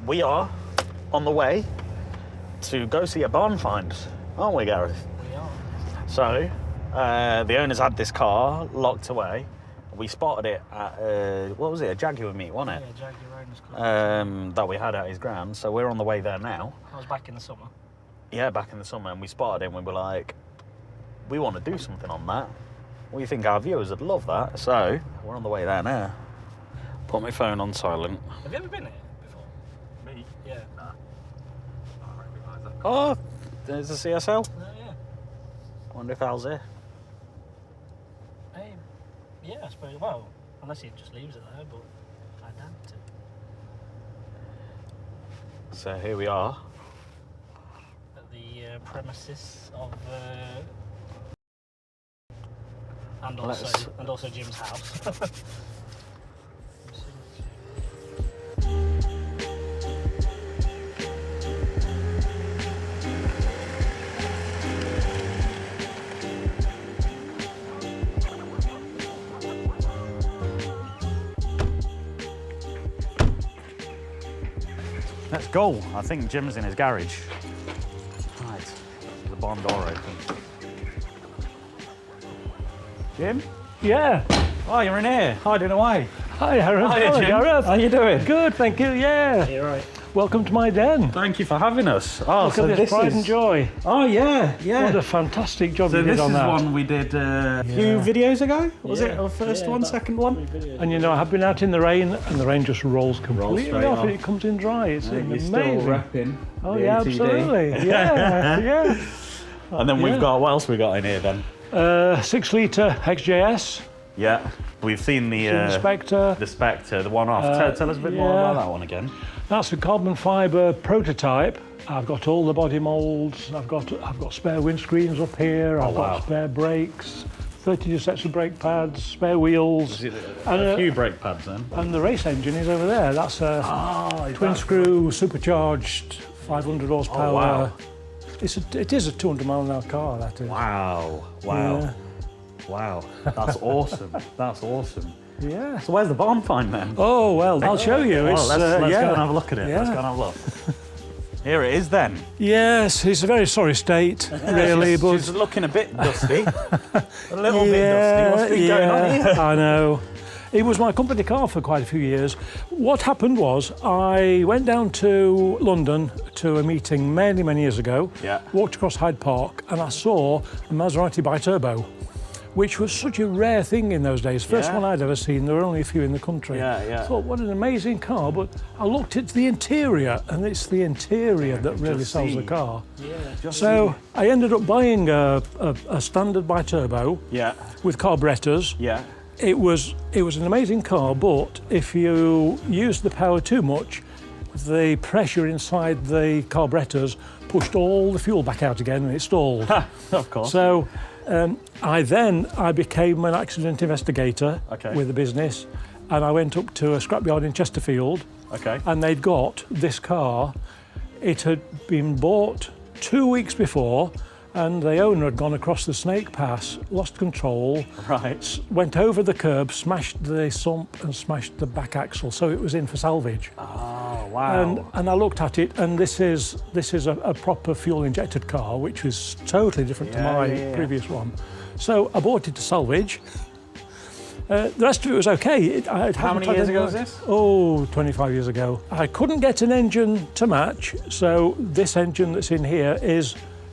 we are on the way to go see a barn find, aren't we, Gareth? We are. So, the owners had this car locked away. We spotted it at, what was it, a Jaguar meet, wasn't it? Yeah, Jaguar Owners Club. That we had at his ground, so we're on the way there now. I was back in the summer. Yeah, back in the summer, and we spotted it and we were like, we want to do something on that. We think our viewers would love that, so we're on the way there now. Put my phone on silent. Have you ever been here before? Me? Yeah. Nah. I recognise that car. Oh, there's a CSL. Oh, yeah. Wonder if Al's here. Yeah, I suppose. Well, unless he just leaves it there, but I doubt it. So here we are. At the premises of, and also Jim's house. Let's go. I think Jim's in his garage. Right, the barn door open. Jim? Yeah. Oh, you're in here, hiding away. Hi, Aaron. Hi, Jim. Gareth. How you doing? Good, thank you. Yeah. You're right. Welcome to my den. Thank you for having us. Oh, Look at this pride and joy. Oh, yeah, yeah. What a fantastic job So you this did on is that. one we did a few videos ago. Was it Yeah. our first Yeah, one, about second one? 3 videos. And you know, I have been out in the rain, and the rain just rolls completely straight off, and off. it comes in dry. It's amazing. wrapping. Oh yeah, absolutely. Yeah, yeah. And then we've Yeah. got, what else we got in here then? 6 litre XJS, Yeah, we've seen the Spectre. Spectre, the one off. Tell us a bit more yeah. about that one again. That's a carbon fibre prototype. I've got all the body moulds. I've got spare windscreens up here. I've wow. got spare brakes, 32 sets of brake pads, spare wheels, Is it and, a few brake pads then? and the race engine is over there. That's a twin screw supercharged 500 horsepower. Oh, wow. It is a 200 mile an hour car. That is. Wow, Yeah. wow. That's awesome. That's awesome. Yeah. So where's the barn find then? Oh well, I'll show you. Well, It's, let's yeah. go and have a look at it. Yeah. Let's go and have a look. Here it is then. Yes, it's a very sorry state, really, but She's looking a bit dusty. A little bit dusty. What's been going on here? I know. It was my company car for quite a few years. What happened was I went down to London to a meeting many, many years ago, Yeah. walked across Hyde Park, and I saw a Maserati Biturbo, which was such a rare thing in those days. First Yeah. one I'd ever seen. There were only a few in the country. Yeah, yeah. I thought, what an amazing car, but I looked at the interior, and it's the interior that really just sells see. the car. Yeah. So I ended up buying a standard Biturbo Yeah, with carburetors. yeah. It was an amazing car, but if you used the power too much, the pressure inside the carburetors pushed all the fuel back out again, and it stalled. Of course. So I became an accident investigator Okay. with the business, and I went up to a scrapyard in Chesterfield, Okay. and they'd got this car. It had been bought 2 weeks before, and the owner had gone across the Snake Pass, lost control, Right. went over the curb, smashed the sump and smashed the back axle, so it was in for salvage. Oh, wow. And I looked at it, and this is a proper fuel injected car, which was totally different to my previous one. So I bought it to salvage. The rest of it was okay. How many years ago was this? Oh, 25 years ago. I couldn't get an engine to match, so this engine that's in here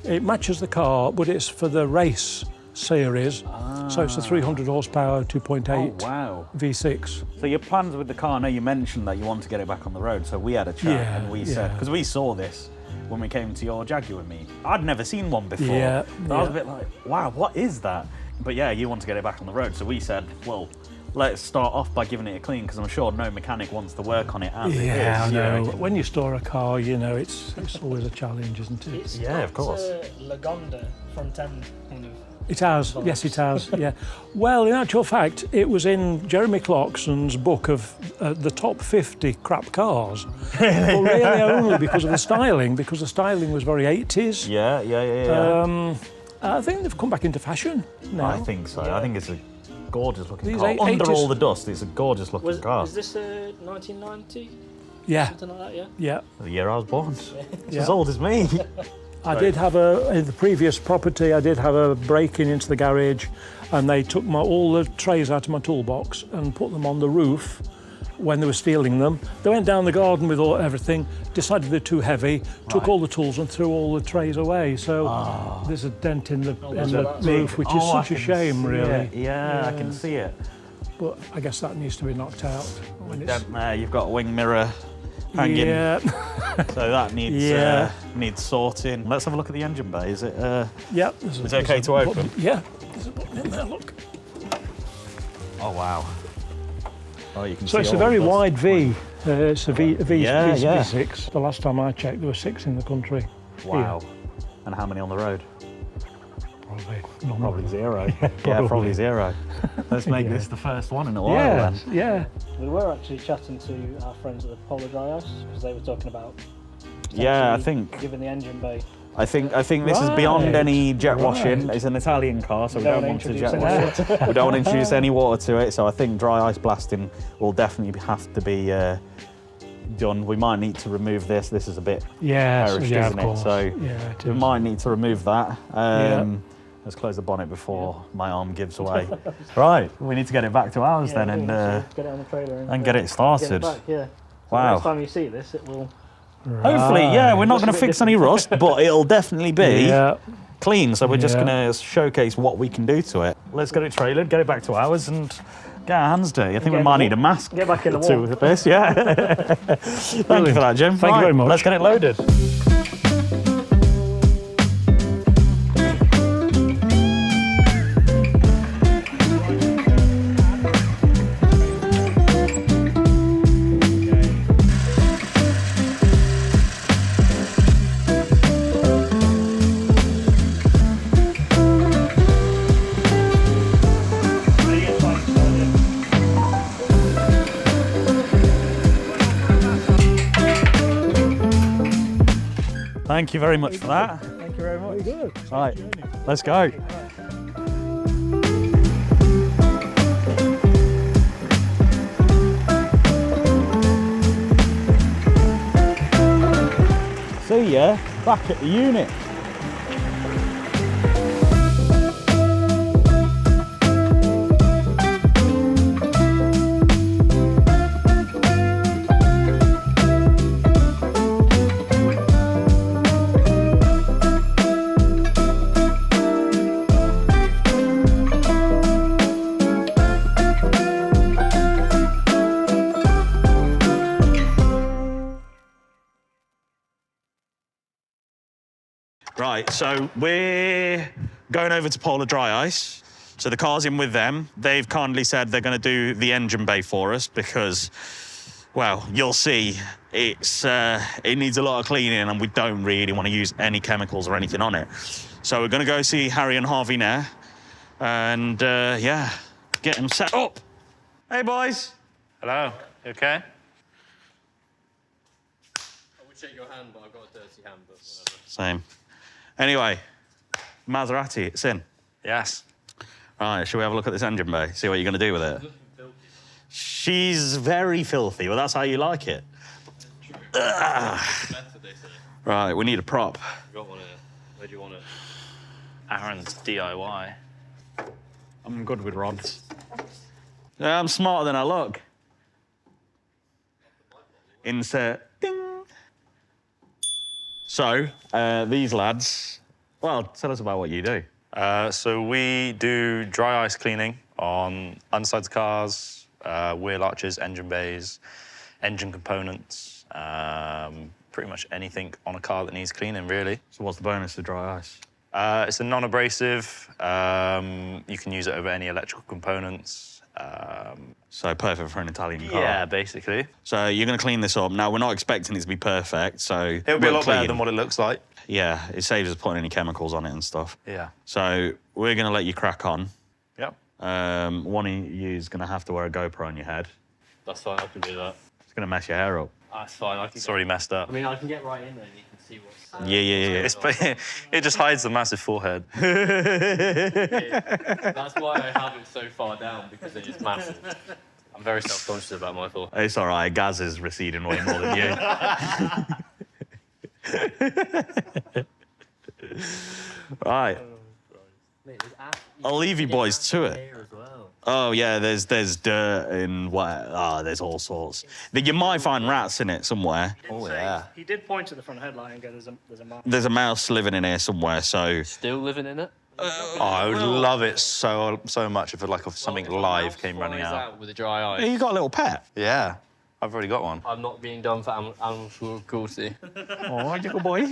it matches the car, but it's for the race series. So it's a 300 horsepower, 2.8 Oh, wow. V6. So your plans with the car, I know you mentioned that you want to get it back on the road, so we had a chat Yeah, and we said, yeah. because we saw this when we came to your Jaguar meet. I'd never seen one before. Yeah, So I was a yeah. bit like, wow, what is that? But yeah, you want to get it back on the road, so we said, well, let's start off by giving it a clean, because I'm sure no mechanic wants to work on it as it is. Yeah, I you know. know. When you store a car, you know, it's always a challenge, isn't it? It's Yeah, of got, course. Lagonda front end kind of. It has, yes it has, yeah. Well, in actual fact, it was in Jeremy Clarkson's book of the top 50 crap cars. But really only because of the styling, because the styling was very 80s. Yeah. I think they've come back into fashion now. I think so. I think it's a gorgeous looking These car. Under 80s all the dust, it's a gorgeous looking car. Is this a 1990? Yeah, Something like that, yeah? yeah. The year I was born. It's Yeah. as old as me. I did have in the previous property, I did have a break-in into the garage, and they took all the trays out of my toolbox and put them on the roof when they were stealing them. They went down the garden with everything, decided they're too heavy, took all the tools and threw all the trays away. So there's a dent in the roof, which is such a shame, really. Yeah, I can see it. But I guess that needs to be knocked out. When it's... Dent there, you've got a wing mirror hanging. Yeah. So that needs needs sorting. Let's have a look at the engine bay. Is it? Yeah. Is it okay to open? Yeah. There's a button in there. Look. Oh wow. Oh, you can see. So it's a all very of this. wide V. It's a V6. V6. The last time I checked, there were 6 in the country. Wow. And how many on the road? Probably. None. Probably 0. Yeah, probably 0. Let's make this the first one in a while Yeah. then. Yeah. We were actually chatting to our friends at the Polar Dry Ice because they were talking about Yeah, I potentially think giving the engine bay. I think this is beyond any jet washing. It's an Italian car, so we don't want to introduce jet any wash it. We don't want to introduce any water to it. So I think dry ice blasting will definitely have to be done. We might need to remove this. This is a bit perished, yeah, isn't of it? course. So yeah, it we is. might need to remove that. Let's close the bonnet before my arm gives away. Right, we need to get it back to ours then and get it on the trailer and get it started. Get it back, yeah. So Wow. next time you see this, it will. Hopefully, yeah, we're not going to fix any rust, but it'll definitely be clean. So we're just going to showcase what we can do to it. Let's get it trailered, get it back to ours, and get our hands dirty. I think we might need a mask. Get back in the to wall. this, yeah. Thank you for that, Jim. Thank you very much. Let's get it loaded. Thank you very much for that. Thank you very much. Good. All right, let's go. See ya back at the unit. Right, so we're going over to Polar Dry Ice. So the car's in with them. They've kindly said they're going to do the engine bay for us because, well, you'll see, it needs a lot of cleaning and we don't really want to use any chemicals or anything on it. So we're going to go see Harry and Harvey now and, yeah, get them set up. Hey, boys. Hello, you okay? I would shake your hand, but I've got a dirty hand, but whatever. Same. Anyway, Maserati, it's in. Yes. Right, shall we have a look at this engine bay? See what you're going to do with it? She's very filthy. Well, that's how you like it. Better, they say. Right, we need a prop. Got one here. Where do you want it? Aaron's DIY. I'm good with rods. Yeah, I'm smarter than I look. Insert. Ding. So, these lads, well, tell us about what you do. So we do dry ice cleaning on undersides of cars, wheel arches, engine bays, engine components, pretty much anything on a car that needs cleaning, really. So what's the bonus of dry ice? It's a non-abrasive. You can use it over any electrical components. So perfect for an Italian car. Yeah, basically. So you're going to clean this up. Now, we're not expecting it to be perfect, so... It'll be a lot better than what it looks like. Yeah, it saves us putting any chemicals on it and stuff. Yeah. So we're going to let you crack on. Yep. One of you is going to have to wear a GoPro on your head. That's fine, I can do that. It's going to mess your hair up. That's fine, I can It's already messed up. I mean, I can get right in there and you can see what's... Yeah. It just hides the massive forehead. That's why I have it so far down, because it is massive. I'm very self-conscious about my thought. It's all right. Gaz is receding way more than you. Right. Mate, I'll leave you boys to it. here as well. Oh yeah, there's dirt and what? Oh, there's all sorts. You might find rats in it somewhere. Oh, yeah. He did point to the front headlight and go, there's a mouse. There's a mouse living in here somewhere. So Still living in it? Oh, I would love it so much if something live came running out. With a dry eye. you got a little pet. Yeah, I've already got one. I'm not being done for animal cruelty. Oh, you good boy.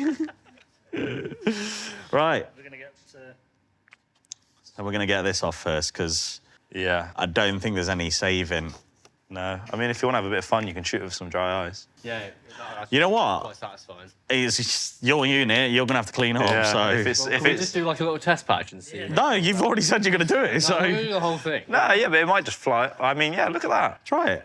Right. We're gonna get So we're gonna get this off first because Yeah. I don't think there's any saving. No, I mean, if you want to have a bit of fun, you can shoot it with some dry ice. Yeah. You know what? Quite satisfying. It's your unit. You're gonna have to clean up. Yeah, So if we it's just do like a little test patch and see. no, you've already said you're gonna do it. So No, do the whole thing. no, yeah, but it might just fly. I mean, yeah, look at that. try it.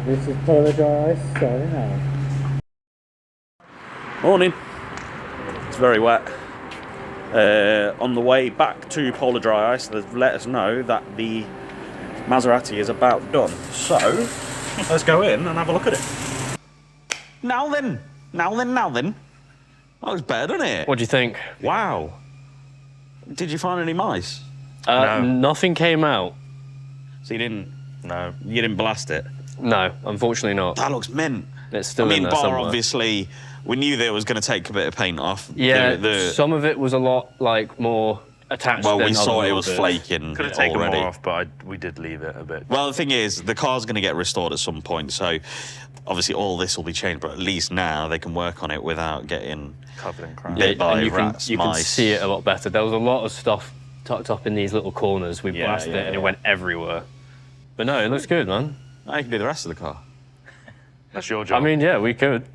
This is Polar Dry Ice starting out. Morning. It's very wet. On the way back to Polar Dry Ice, they've let us know that the Maserati is about done. So, let's go in and have a look at it. Now then. That looks better, doesn't it? What do you think? Wow. Did you find any mice? No. Nothing came out. So you didn't blast it? No, unfortunately not. That looks mint. It's still I mean, in there bar somewhere. obviously, we knew that it was going to take a bit of paint off. Yeah, some of it was a lot like more attached. Well, than we saw other it was bits. flaking Could have taken already. more off, but we did leave it a bit. Well, the thing is, the car's going to get restored at some point, so obviously all this will be changed, but at least now they can work on it without getting Covered in crap. bit by and you rats, can mice. see it a lot better. There was a lot of stuff tucked up in these little corners. We Yeah, blasted yeah, it and yeah. it went everywhere. But no, it looks good, man. Now you can do the rest of the car. That's your job. I mean, yeah, we could.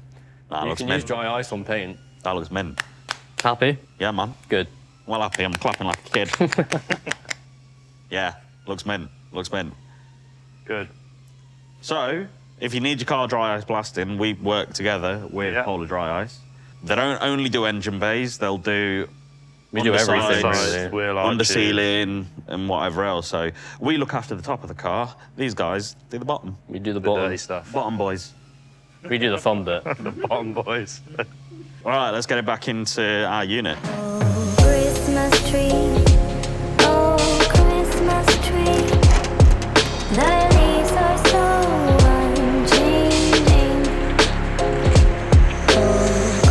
That You looks can use mint. dry ice on paint. That looks mint. Happy? Yeah, man. Good. Well happy, I'm clapping like a kid. Yeah, looks mint. good. So, if you need your car dry ice blasting, we work together with Yeah. Polar Dry Ice. They don't only do engine bays, they'll do We do everything. undersides, really. Wheel under arches. ceiling and whatever else. So we look after the top of the car. These guys do the bottom. We do the The bottom. dirty stuff. Bottom boys. We do the fun bit. The bottom boys. All right, let's get it back into our unit. Christmas tree, oh Christmas tree, the leaves are so unchanging. Oh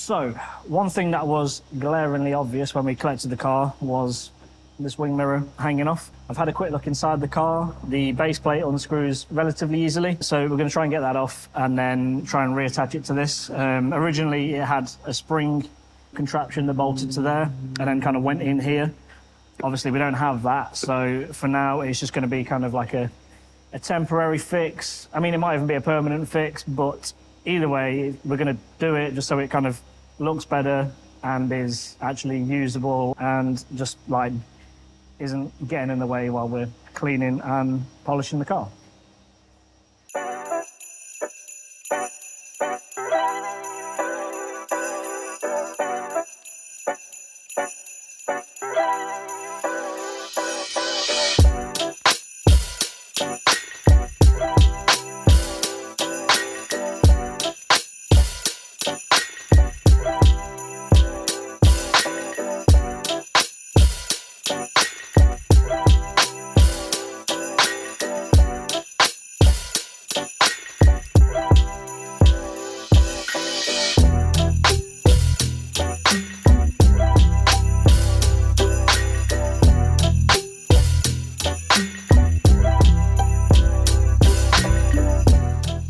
So, one thing that was glaringly obvious when we collected the car was this wing mirror hanging off. I've had a quick look inside the car. The base plate unscrews relatively easily, so we're going to try and get that off and then try and reattach it to this. Originally, it had a spring contraption that bolted to there and then kind of went in here. Obviously, we don't have that, so for now, it's just going to be kind of like a temporary fix. I mean, it might even be a permanent fix, but either way, we're going to do it just so it kind of looks better and is actually usable and just like isn't getting in the way while we're cleaning and polishing the car.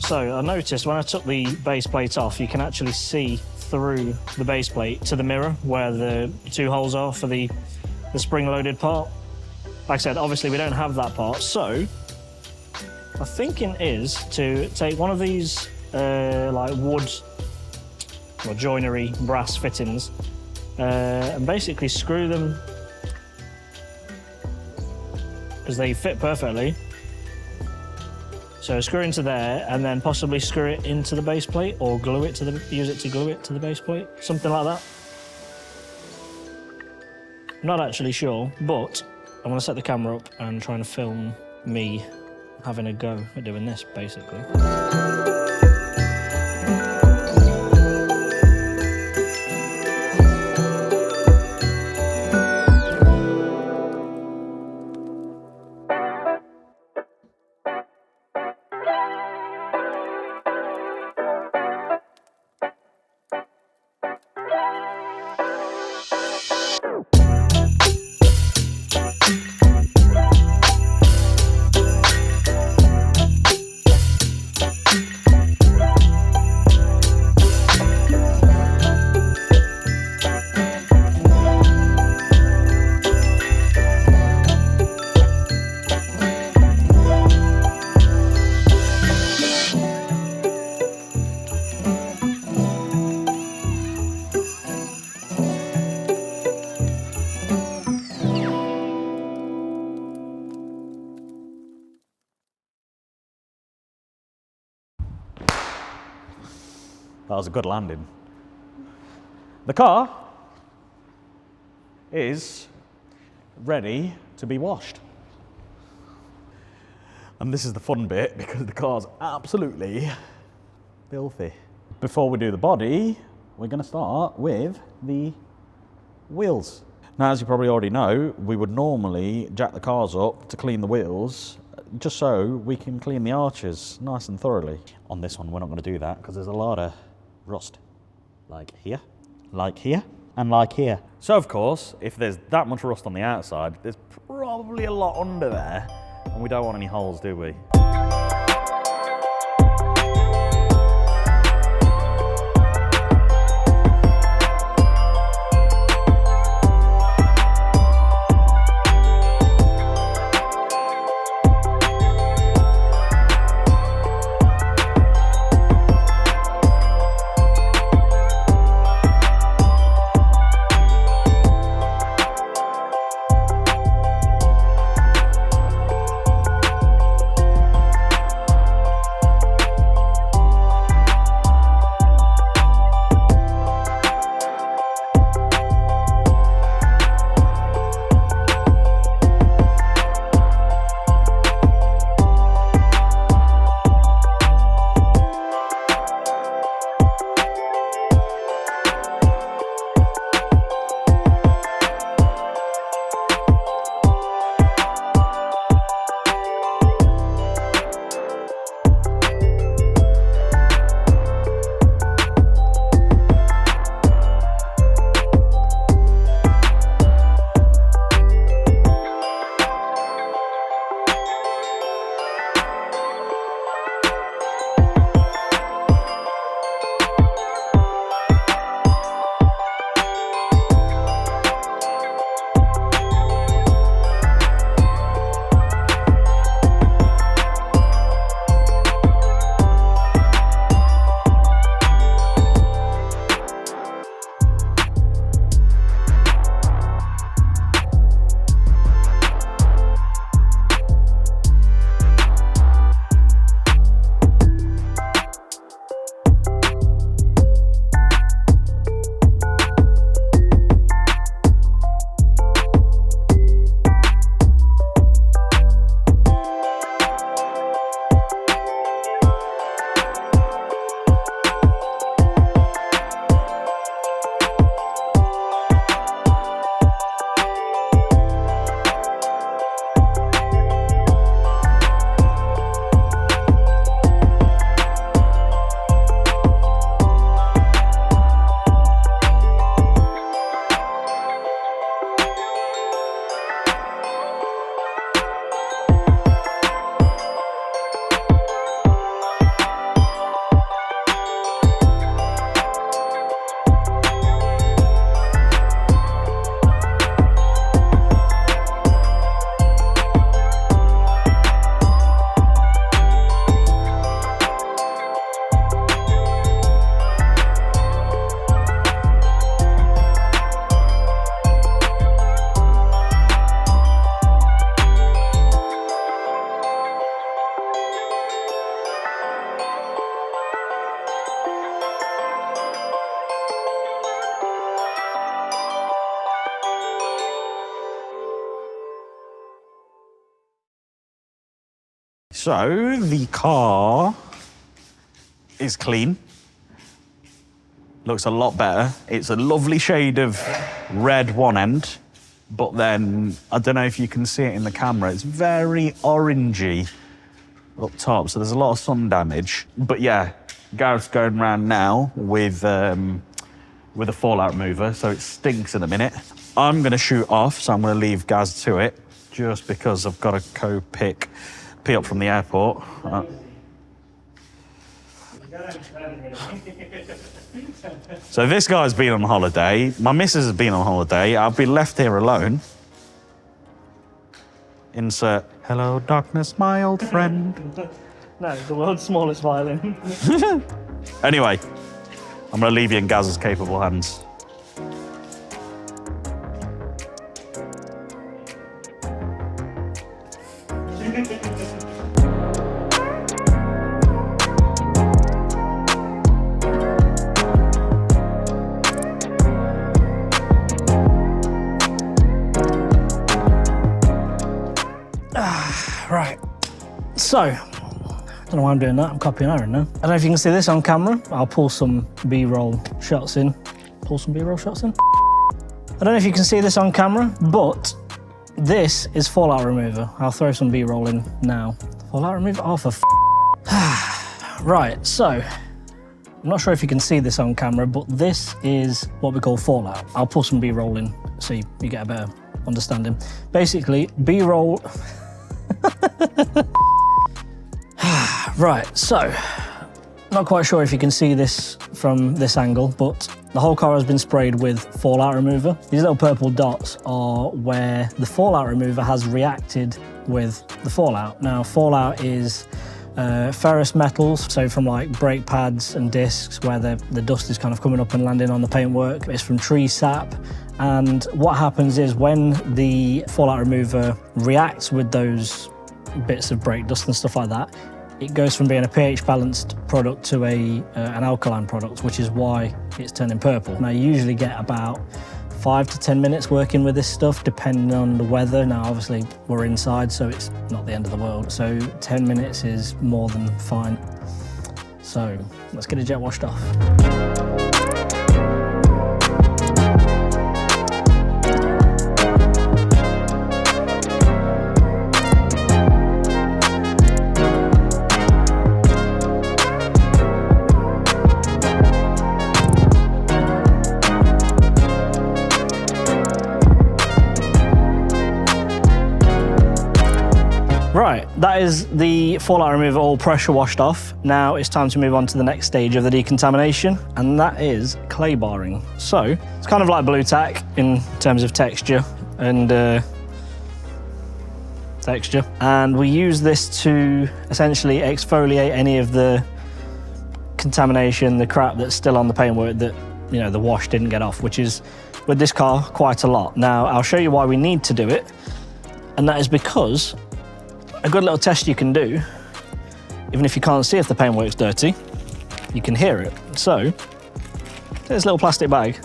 So I noticed when I took the base plate off, you can actually see through the base plate to the mirror where the two holes are for the spring-loaded part. Like I said, obviously we don't have that part, so my thinking is to take one of these like wood or joinery brass fittings and basically screw them because they fit perfectly. So screw into there and then possibly screw it into the base plate or glue it to use it to glue it to the base plate, something like that. I'm not actually sure, but I'm gonna set the camera up and try and film me having a go at doing this, basically. That was a good landing. The car is ready to be washed. And this is the fun bit because the car's absolutely filthy. Before we do the body, we're going to start with the wheels. Now, as you probably already know, we would normally jack the cars up to clean the wheels just so we can clean the arches nice and thoroughly. On this one, we're not going to do that because there's a lot of rust, like here, and like here. So of course, if there's that much rust on the outside, there's probably a lot under there, and we don't want any holes, do we? So the car is clean. Looks a lot better. It's a lovely shade of red one end, but then, I don't know if you can see it in the camera, it's very orangey up top, so there's a lot of sun damage. But yeah, Gareth's going around now with a fallout remover, so it stinks in a minute. I'm gonna shoot off, so I'm gonna leave Gaz to it, just because I've got to go pick P up from the airport. So this guy's been on holiday. My missus has been on holiday. I've been left here alone. Insert, hello darkness, my old friend. No, the world's smallest violin. Anyway, I'm gonna leave you in Gaz's capable hands. Right, so, I don't know why I'm doing that, I'm copying Aaron now. I don't know if you can see this on camera. I'll pull some B-roll shots in. I don't know if you can see this on camera, but this is fallout remover. I'll throw some B-roll in now. Fallout remover? Oh, for Right, so, I'm not sure if you can see this on camera, but this is what we call fallout. I'll pull some B-roll in so you get a better understanding. Basically, B-roll... Right, so, not quite sure if you can see this from this angle, but the whole car has been sprayed with fallout remover. These little purple dots are where the fallout remover has reacted with the fallout. Now, fallout is ferrous metals, so from like brake pads and discs where the dust is kind of coming up and landing on the paintwork. It's from tree sap. And what happens is when the fallout remover reacts with those bits of brake dust and stuff like that, it goes from being a pH balanced product to an alkaline product, which is why it's turning purple. Now, you usually get about 5 to 10 minutes working with this stuff, depending on the weather. Now, obviously, we're inside, so it's not the end of the world. So 10 minutes is more than fine. So let's get it jet washed off. Right, that is the fallout remover all pressure washed off. Now it's time to move on to the next stage of the decontamination, and that is clay barring. So it's kind of like blue tack in terms of texture and and we use this to essentially exfoliate any of the contamination, the crap that's still on the paintwork that, you know, the wash didn't get off, which is with this car quite a lot. Now I'll show you why we need to do it, and that is because a good little test you can do, even if you can't see if the paintwork's dirty, you can hear it. So, take this little plastic bag.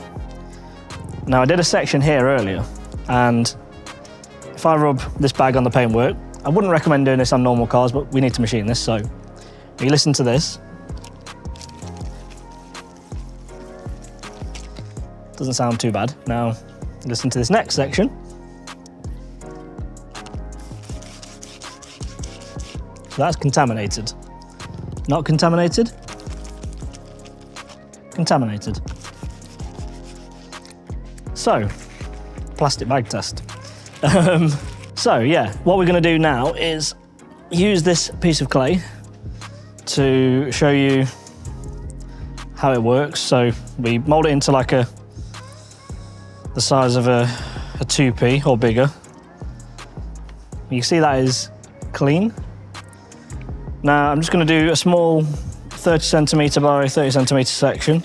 Now, I did a section here earlier, and if I rub this bag on the paintwork, I wouldn't recommend doing this on normal cars, but we need to machine this, so you listen to this. Doesn't sound too bad. Now, listen to this next section. So that's contaminated. Not contaminated. Contaminated. So, plastic bag test. So yeah, what we're gonna do now is use this piece of clay to show you how it works. So we mold it into like the size of a 2p or bigger. You see that is clean. Now I'm just going to do a small 30 centimetre by 30 centimetre section.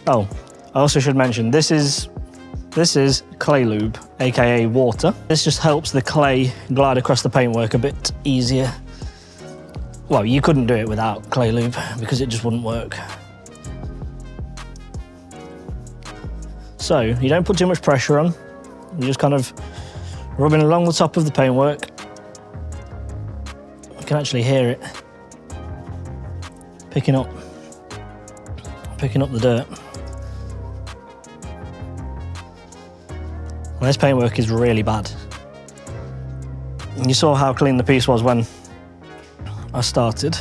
Oh, I also should mention this is clay lube, aka water. This just helps the clay glide across the paintwork a bit easier. Well, you couldn't do it without clay lube because it just wouldn't work. So you don't put too much pressure on. You're just kind of rubbing along the top of the paintwork. You can actually hear it picking up the dirt. And this paintwork is really bad. And you saw how clean the piece was when I started.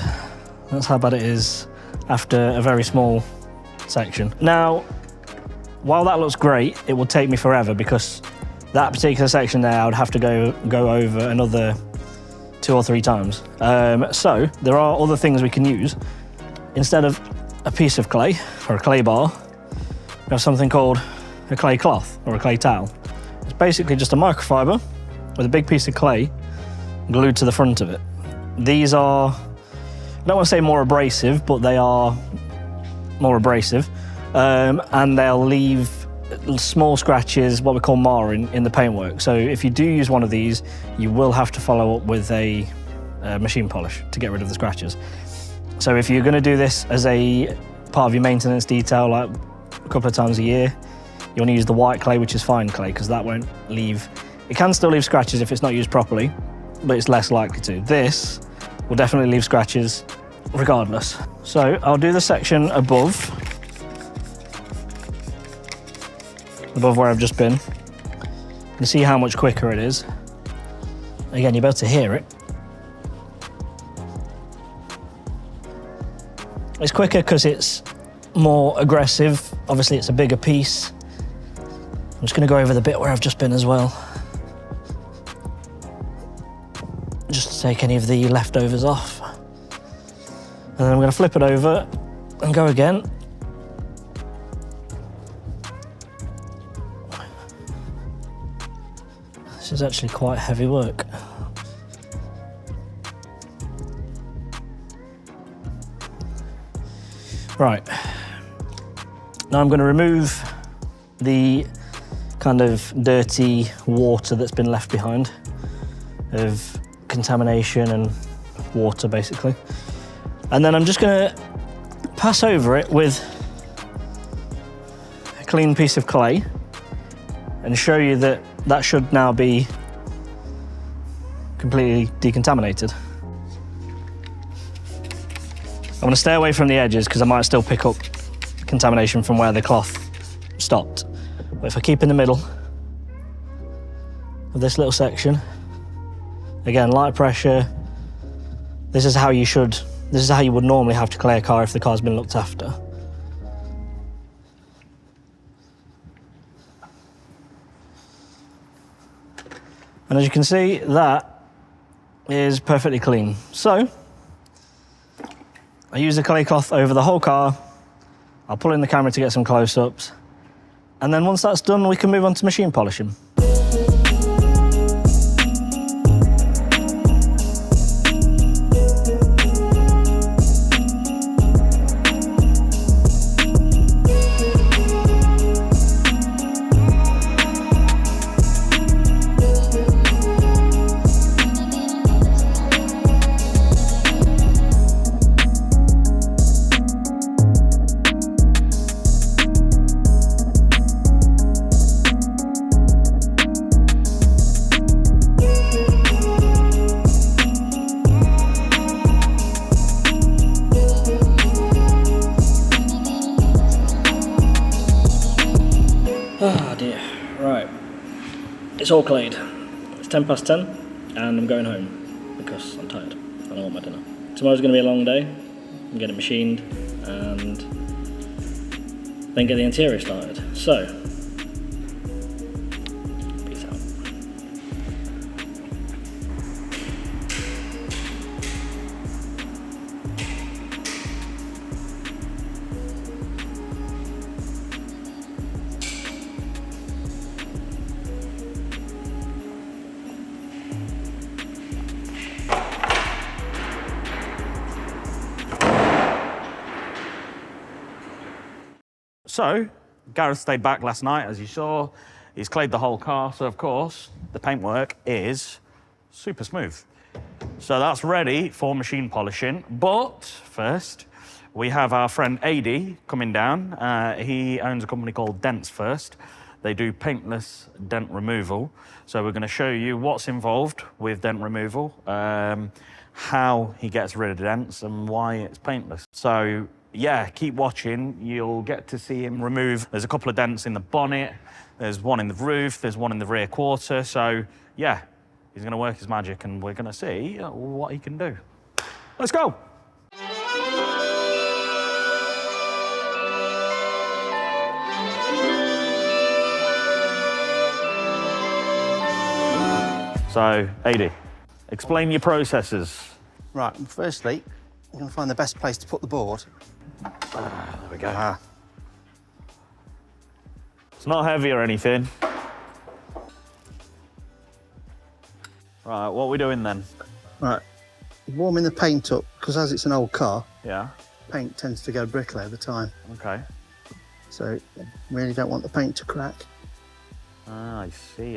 That's how bad it is after a very small section. Now, while that looks great, it will take me forever because that particular section there I would have to go over another 2 or 3 times. So there are other things we can use. Instead of a piece of clay or a clay bar, we have something called a clay cloth or a clay towel. It's basically just a microfiber with a big piece of clay glued to the front of it. These are, I don't want to say more abrasive, but they are more abrasive. And they'll leave small scratches, what we call marring, in the paintwork. So if you do use one of these, you will have to follow up with a machine polish to get rid of the scratches. So if you're going to do this as a part of your maintenance detail, like a couple of times a year, you want to use the white clay, which is fine clay, because that won't leave, it can still leave scratches if it's not used properly, but it's less likely to. This will definitely leave scratches regardless. So I'll do the section above where I've just been. You can see how much quicker it is. Again, you'll be able to hear it. It's quicker because it's more aggressive. Obviously, it's a bigger piece. I'm just going to go over the bit where I've just been as well, just to take any of the leftovers off. And then I'm going to flip it over and go again. This is actually quite heavy work. Right, now I'm going to remove the kind of dirty water that's been left behind, of contamination and water basically. And then I'm just going to pass over it with a clean piece of clay and show you that that should now be completely decontaminated. I'm going to stay away from the edges because I might still pick up contamination from where the cloth stopped. But if I keep in the middle of this little section, again, light pressure, this is how you would normally have to clear a car if the car's been looked after. And as you can see, that is perfectly clean. So, I use the clay cloth over the whole car. I'll pull in the camera to get some close-ups. And then once that's done, we can move on to machine polishing. Ah dear, right. It's all clayed. It's 10 past 10 and I'm going home because I'm tired and I want my dinner. Tomorrow's going to be a long day. I'm getting it machined and then get the interior started. So, peace out. So, Gareth stayed back last night, as you saw. He's clayed the whole car, so of course, the paintwork is super smooth. So that's ready for machine polishing. But first, we have our friend Adi coming down. He owns a company called Dent's First. They do paintless dent removal. So we're going to show you what's involved with dent removal, how he gets rid of dents and why it's paintless. So yeah, keep watching. You'll get to see him remove. There's a couple of dents in the bonnet. There's one in the roof. There's one in the rear quarter. So yeah, he's going to work his magic and we're going to see what he can do. Let's go. So, AD, explain your processes. Right, firstly, you're going to find the best place to put the board. There we go. It's not heavy or anything. Right, what are we doing then? Right, warming the paint up, because as it's an old car, Yeah, paint tends to go brittle over time. okay. So, really don't want the paint to crack. Ah, I see.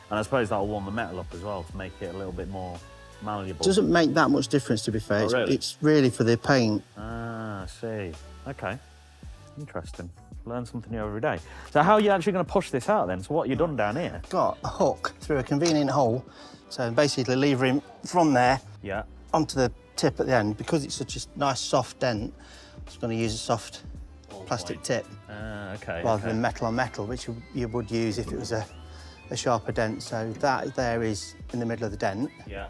And I suppose that'll warm the metal up as well to make it a little bit more malleable. Doesn't make that much difference, to be fair. Oh, really? It's really for the paint. Ah, I see. Okay. Interesting. Learn something new every day. So how are you actually going to push this out then? So what have you done down here? Got a hook through a convenient hole, so basically levering from there Yeah. onto the tip at the end. Because it's such a nice soft dent, I'm just going to use a soft plastic tip Ah, okay. rather okay. than metal on metal, which you would use if it was a sharper dent. So that there is in the middle of the dent. Yeah.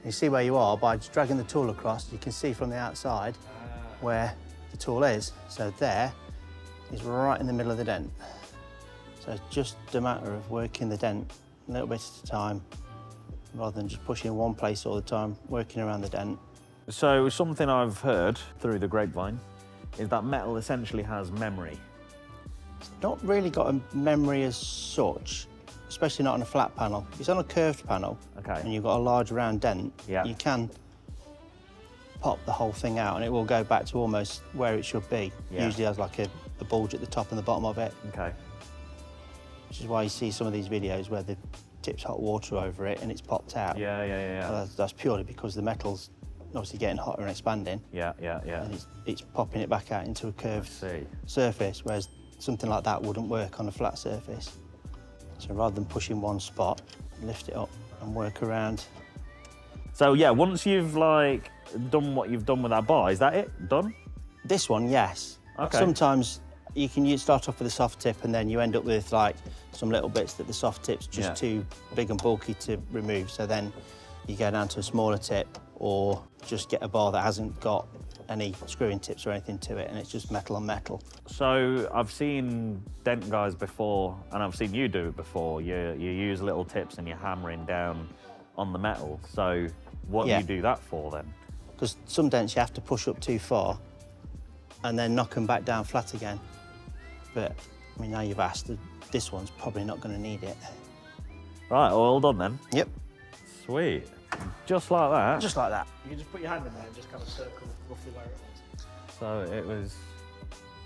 You see where you are by just dragging the tool across. You can see from the outside where the tool is. So there is right in the middle of the dent. So it's just a matter of working the dent a little bit at a time, rather than just pushing in one place all the time, working around the dent. So something I've heard through the grapevine is that metal essentially has memory. It's not really got a memory as such, especially not on a flat panel. If it's on a curved panel Okay. and you've got a large round dent, Yeah. you can pop the whole thing out and it will go back to almost where it should be. Yeah. Usually has like a bulge at the top and the bottom of it, Okay. which is why you see some of these videos where the tip's hot water over it and it's popped out. Yeah. Well, that's purely because the metal's obviously getting hotter and expanding, Yeah. and it's popping it back out into a curved See. surface, whereas something like that wouldn't work on a flat surface. So rather than pushing one spot, lift it up and work around. So yeah, once you've like done what you've done with that bar, is that it? Done? This one, yes. Okay. Sometimes you can start off with a soft tip and then you end up with like some little bits that the soft tip's just Yeah. too big and bulky to remove. So then you go down to a smaller tip or just get a bar that hasn't got any screwing tips or anything to it and it's just metal on metal. So I've seen dent guys before, and I've seen you do it before. You use little tips and you're hammering down on the metal. So what Yeah. do you do that for then? Because some dents you have to push up too far and then knock them back down flat again. But, I mean, now you've asked, this one's probably not going to need it. Right, all done then. Yep, Sweet. Just like that. just like that. You can just put your hand in there and just kind of circle roughly where it was. So it was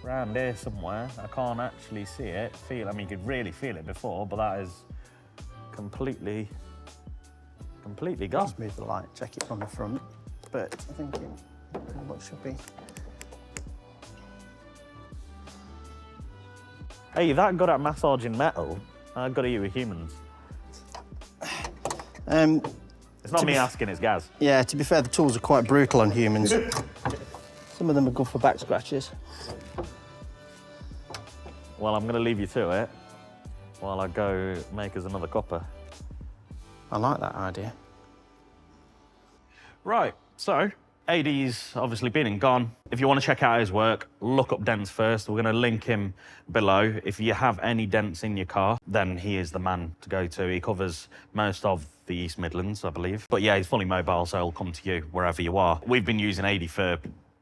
round here somewhere. I can't actually see it. I mean, you could really feel it before, but that is completely gone. Just move the light, check it from the front. But I think it pretty much should be. Hey, you're that good at massaging metal. How good are you with humans? It's not me asking, it's Gaz. Yeah, to be fair, the tools are quite brutal on humans. Some of them are good for back scratches. Well, I'm going to leave you to it while I go make us another cuppa. I like that idea. Right, so AD's obviously been and gone. If you want to check out his work, look up Dents first. We're going to link him below. If you have any dents in your car, then he is the man to go to. He covers most of the East Midlands, I believe. But yeah, he's fully mobile, so he'll come to you wherever you are. We've been using AD for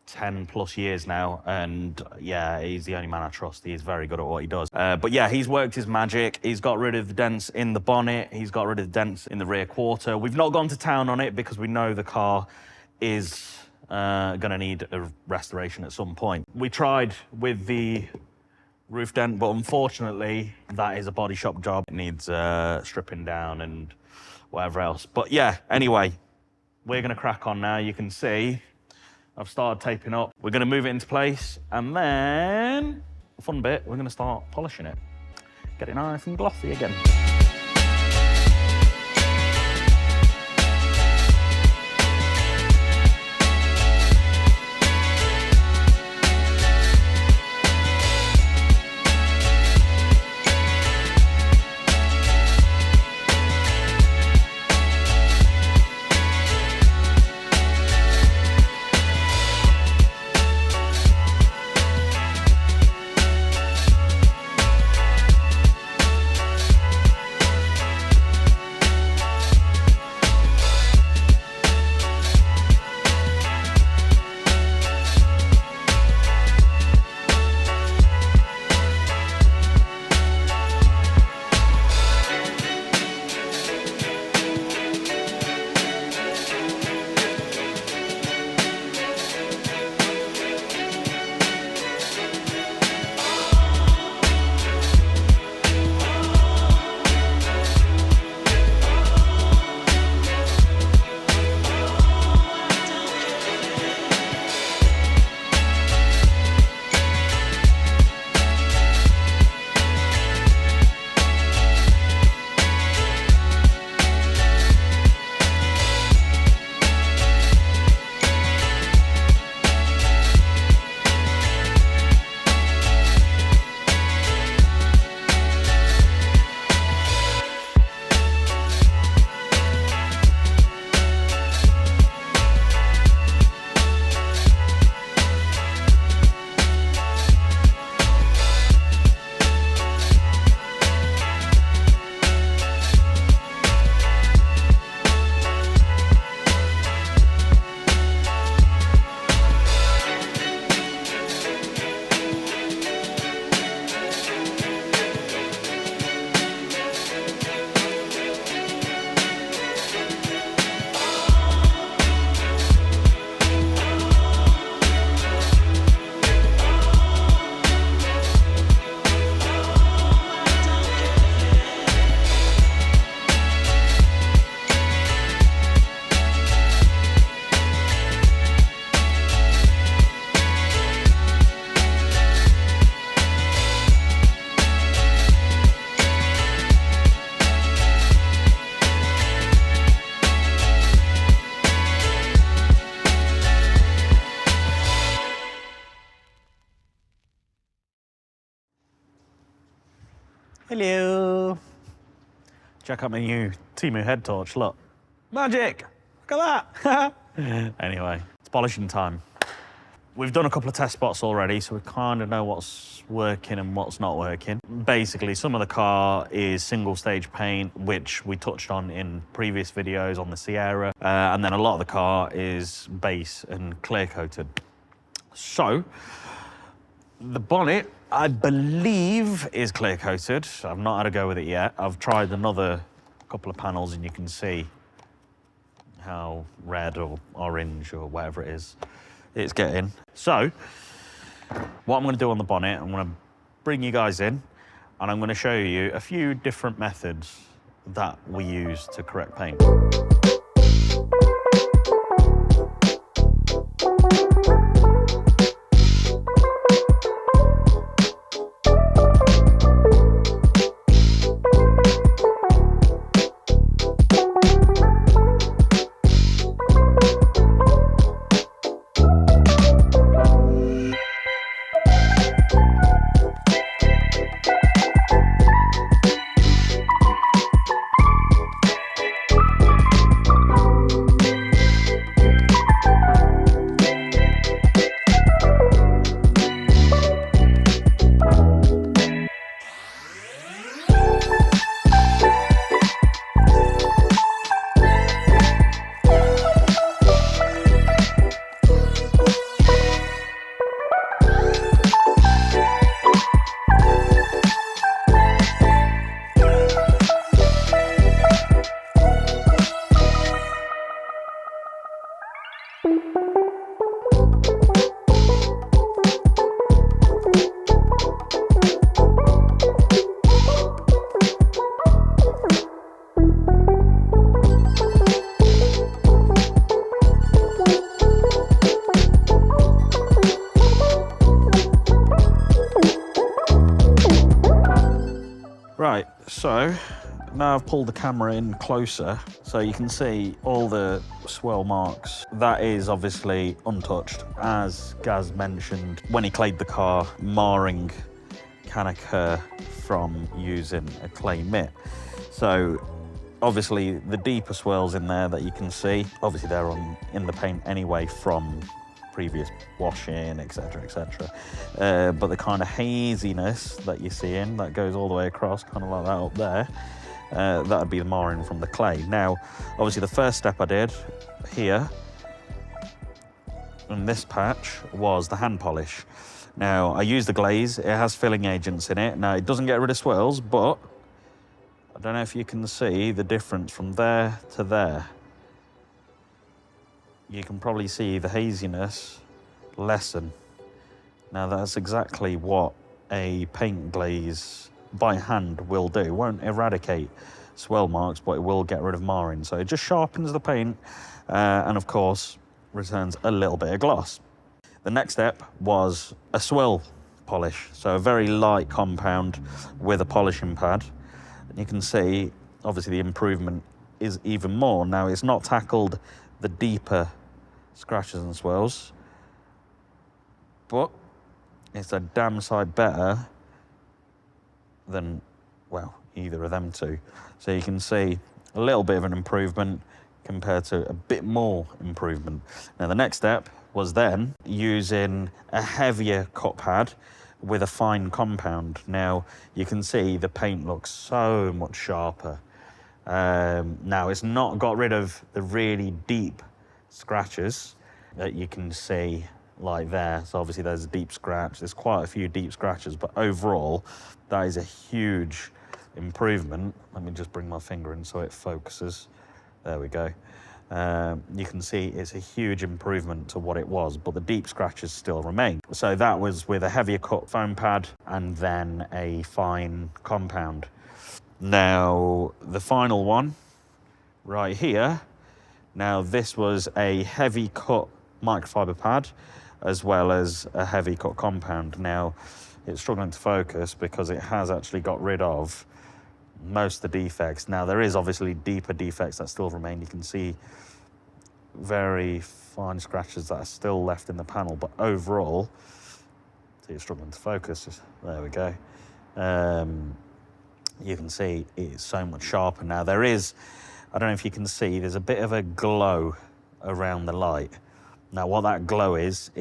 10 plus years now, and yeah, he's the only man I trust. He's very good at what he does. But yeah, he's worked his magic. He's got rid of the dents in the bonnet. He's got rid of the dents in the rear quarter. We've not gone to town on it because we know the car is going to need a restoration at some point. We tried with the roof dent, but unfortunately, that is a body shop job. It needs stripping down and whatever else. But yeah, anyway, we're going to crack on now. You can see I've started taping up. We're going to move it into place, and then the fun bit, we're going to start polishing it. get it nice and glossy again. Hello. Check out my new Temu head torch, look. Magic, look at that. Anyway, it's polishing time. We've done a couple of test spots already, so we kind of know what's working and what's not working. Basically, some of the car is single stage paint, which we touched on in previous videos on the Sierra. And then a lot of the car is base and clear coated. So, the bonnet, I believe, is clear coated. I've not had a go with it yet. I've tried another couple of panels and you can see how red or orange or whatever it is it's getting. So, what I'm gonna do on the bonnet, I'm gonna bring you guys in and I'm gonna show you a few different methods that we use to correct paint. So now I've pulled the camera in closer so you can see all the swirl marks. That is obviously untouched. As Gaz mentioned, when he clayed the car, marring can occur from using a clay mitt. So obviously the deeper swirls in there that you can see, obviously they're in the paint anyway from previous washing, etc, etc. But the kind of haziness that you're seeing that goes all the way across, kind of like that up there, that would be the marring from the clay. Now, obviously the first step I did here in this patch was the hand polish. Now, I used the glaze, it has filling agents in it. Now, it doesn't get rid of swirls, but I don't know if you can see the difference from there to there. You can probably see the haziness lessen. Now, that's exactly what a paint glaze by hand will do. It won't eradicate swirl marks, but it will get rid of marring. So it just sharpens the paint and, of course, returns a little bit of gloss. The next step was a swirl polish. So a very light compound with a polishing pad. And you can see, obviously, the improvement is even more. Now, it's not tackled the deeper scratches and swirls, but it's a damn sight better than, well, either of them two. So you can see a little bit of an improvement compared to a bit more improvement. Now, the next step was then using a heavier cut pad with a fine compound. Now, you can see the paint looks so much sharper. Now, it's not got rid of the really deep scratches that you can see like there. So obviously there's a deep scratch. There's quite a few deep scratches, but overall, that is a huge improvement. Let me just bring my finger in so it focuses. There we go. You can see it's a huge improvement to what it was, but the deep scratches still remain. So that was with a heavier cut foam pad and then a fine compound. Now, the final one right here. Now, this was a heavy cut microfiber pad as well as a heavy cut compound. Now, it's struggling to focus because it has actually got rid of most of the defects. Now, there is obviously deeper defects that still remain. You can see very fine scratches that are still left in the panel, but overall, see, it's struggling to focus. There we go. You can see it's so much sharper now. There is, I don't know if you can see, there's a bit of a glow around the light. Now, what that glow is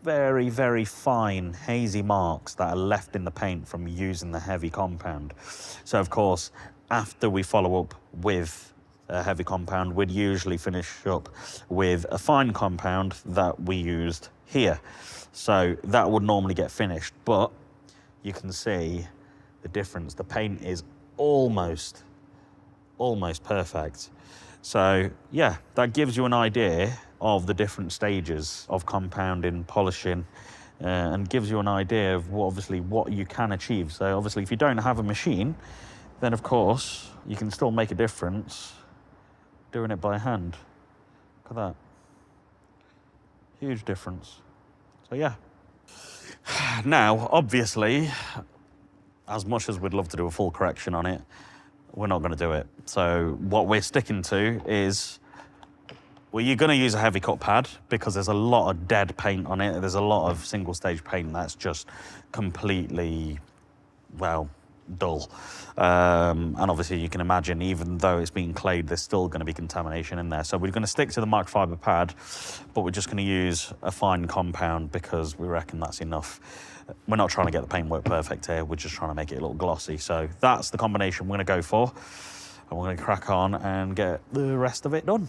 very, very fine, hazy marks that are left in the paint from using the heavy compound. So, of course, after we follow up with a heavy compound, we'd usually finish up with a fine compound that we used here. So that would normally get finished, but you can see the difference. The paint is almost perfect. So yeah, that gives you an idea of the different stages of compounding, polishing, and gives you an idea of what you can achieve. So obviously, if you don't have a machine, then of course you can still make a difference doing it by hand. Look at that. Huge difference. So yeah. Now, obviously, as much as we'd love to do a full correction on it, we're not going to do it. So what we're sticking to is, well, you're going to use a heavy cut pad because there's a lot of dead paint on it. There's a lot of single stage paint that's just completely, well, dull. And obviously you can imagine, even though it's being clayed, there's still going to be contamination in there. So we're going to stick to the microfiber pad, but we're just going to use a fine compound because we reckon that's enough. We're not trying to get the paintwork perfect here. We're just trying to make it a little glossy. So that's the combination we're going to go for. And we're going to crack on and get the rest of it done.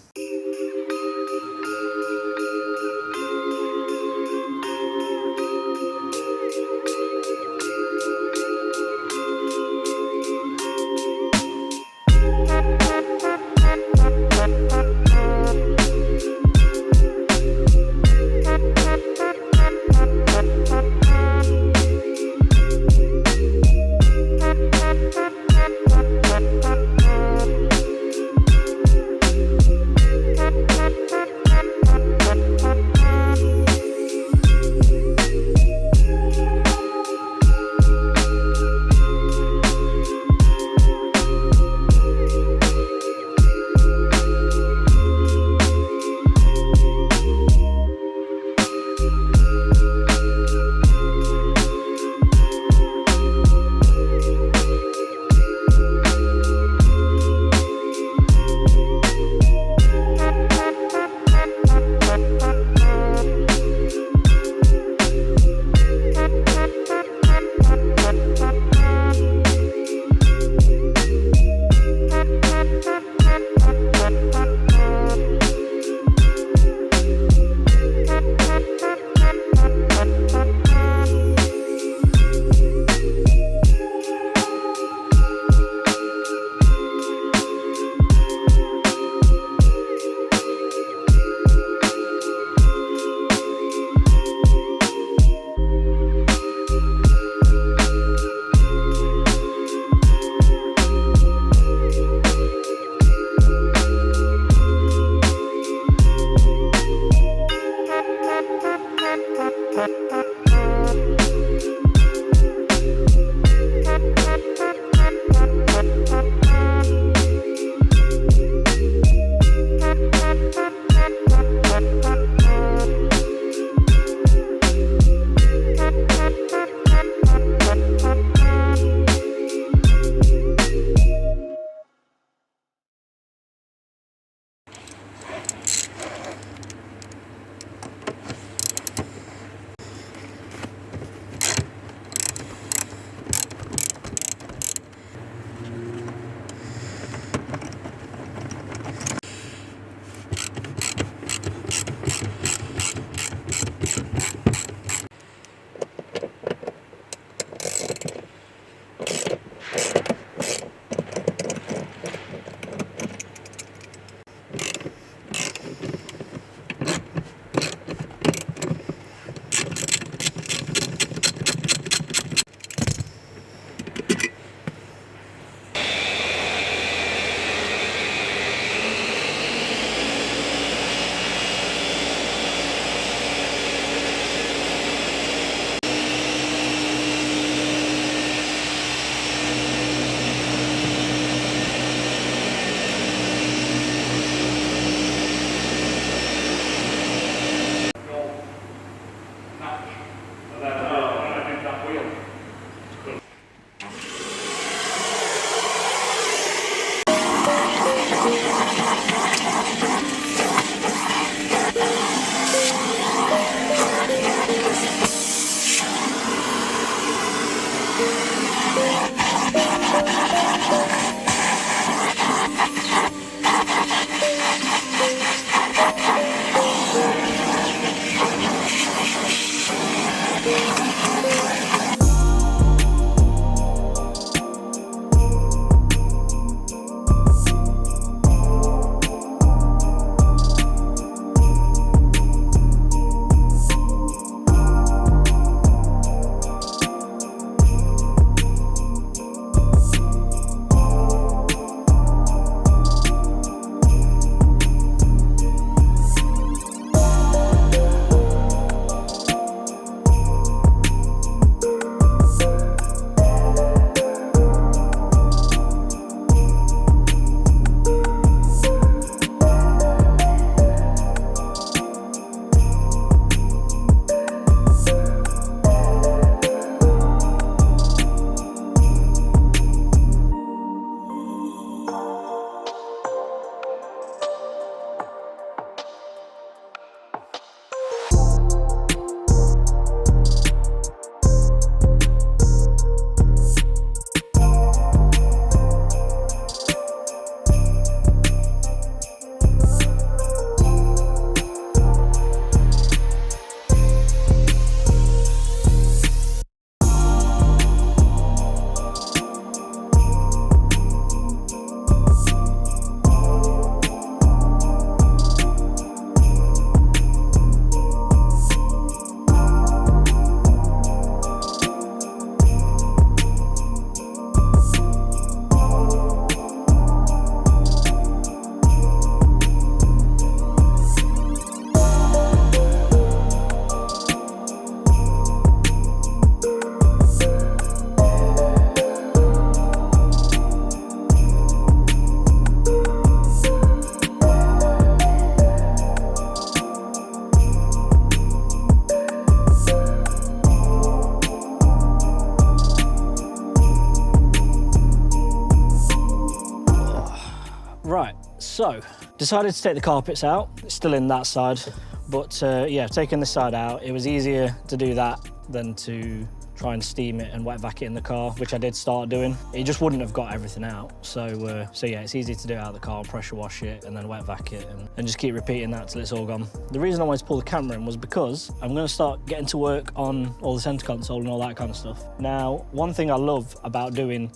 Right, so decided to take the carpets out. It's still in that side, but yeah, taking this side out, it was easier to do that than to try and steam it and wet vac it in the car, which I did start doing. It just wouldn't have got everything out. So yeah, it's easy to do it out of the car, pressure wash it and then wet vac it and just keep repeating that till it's all gone. The reason I wanted to pull the camera in was because I'm gonna start getting to work on all the center console and all that kind of stuff. Now, one thing I love about doing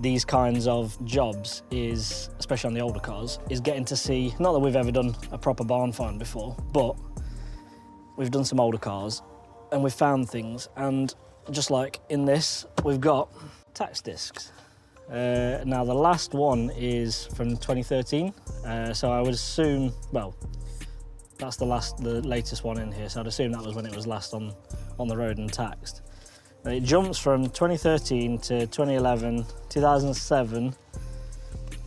these kinds of jobs is, especially on the older cars, is getting to see, not that we've ever done a proper barn find before, but we've done some older cars and we've found things, and just like in this, we've got tax discs. Now the last one is from 2013, so I would assume, well, that's the latest one in here, so I'd assume that was when it was last on the road and taxed. It jumps from 2013 to 2011, 2007,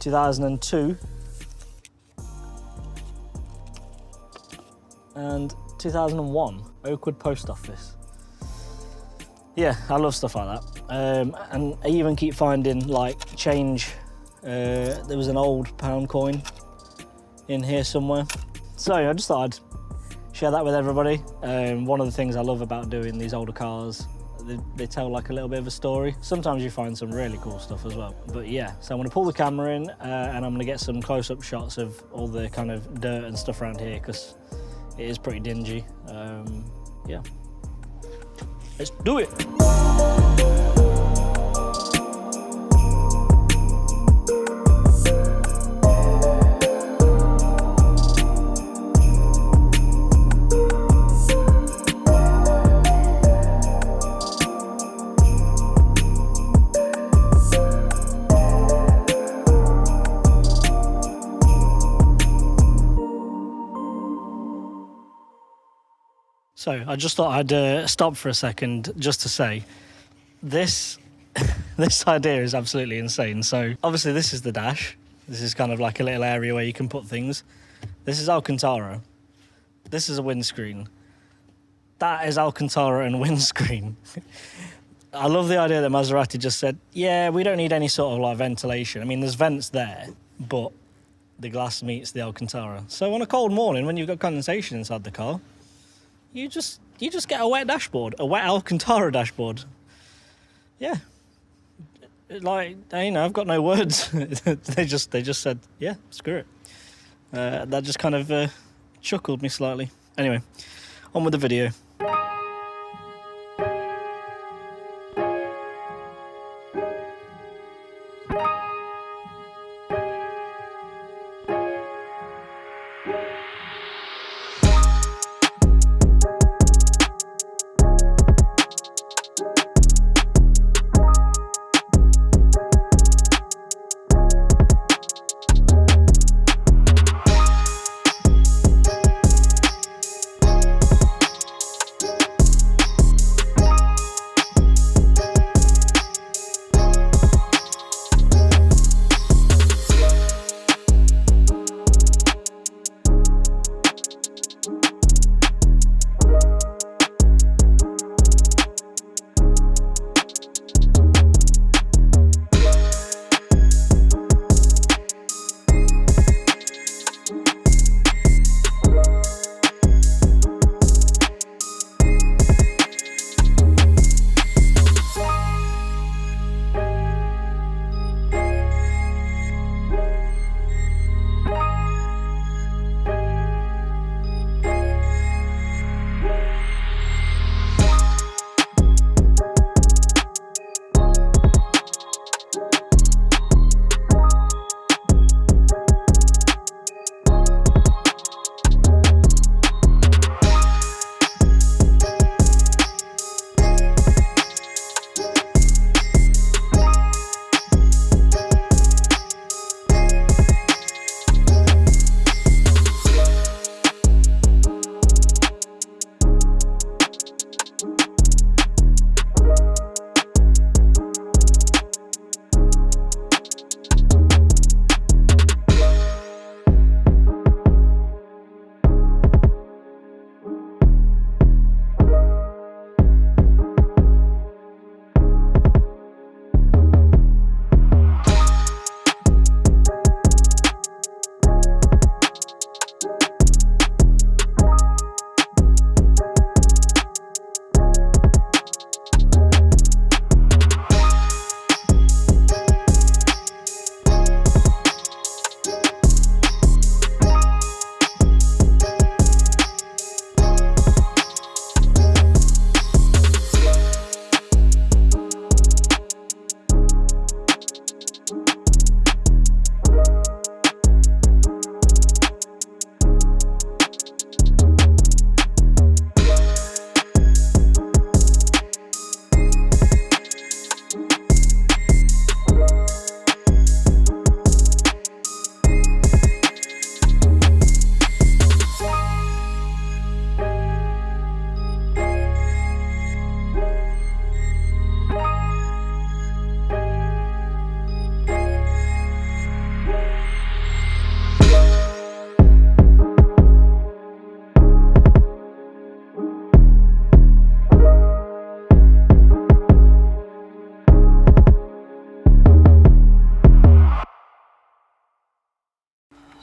2002, and 2001, Oakwood Post Office. Yeah, I love stuff like that. And I even keep finding like change. There was an old pound coin in here somewhere. So I just thought I'd share that with everybody. One of the things I love about doing these older cars, they tell like a little bit of a story. Sometimes you find some really cool stuff as well. But yeah, so I'm gonna pull the camera in and I'm gonna get some close-up shots of all the kind of dirt and stuff around here because it is pretty dingy. Yeah, let's do it. So I just thought I'd stop for a second just to say this this idea is absolutely insane. So obviously this is the dash. This is kind of like a little area where you can put things. This is Alcantara. This is a windscreen. That is Alcantara and windscreen. I love the idea that Maserati just said, yeah, we don't need any sort of like ventilation. I mean, there's vents there, but the glass meets the Alcantara. So on a cold morning when you've got condensation inside the car, you just get a wet dashboard, a wet Alcantara dashboard. Yeah, like, you know, I've got no words. they just said, yeah, screw it. That just kind of chuckled me slightly. Anyway, on with the video.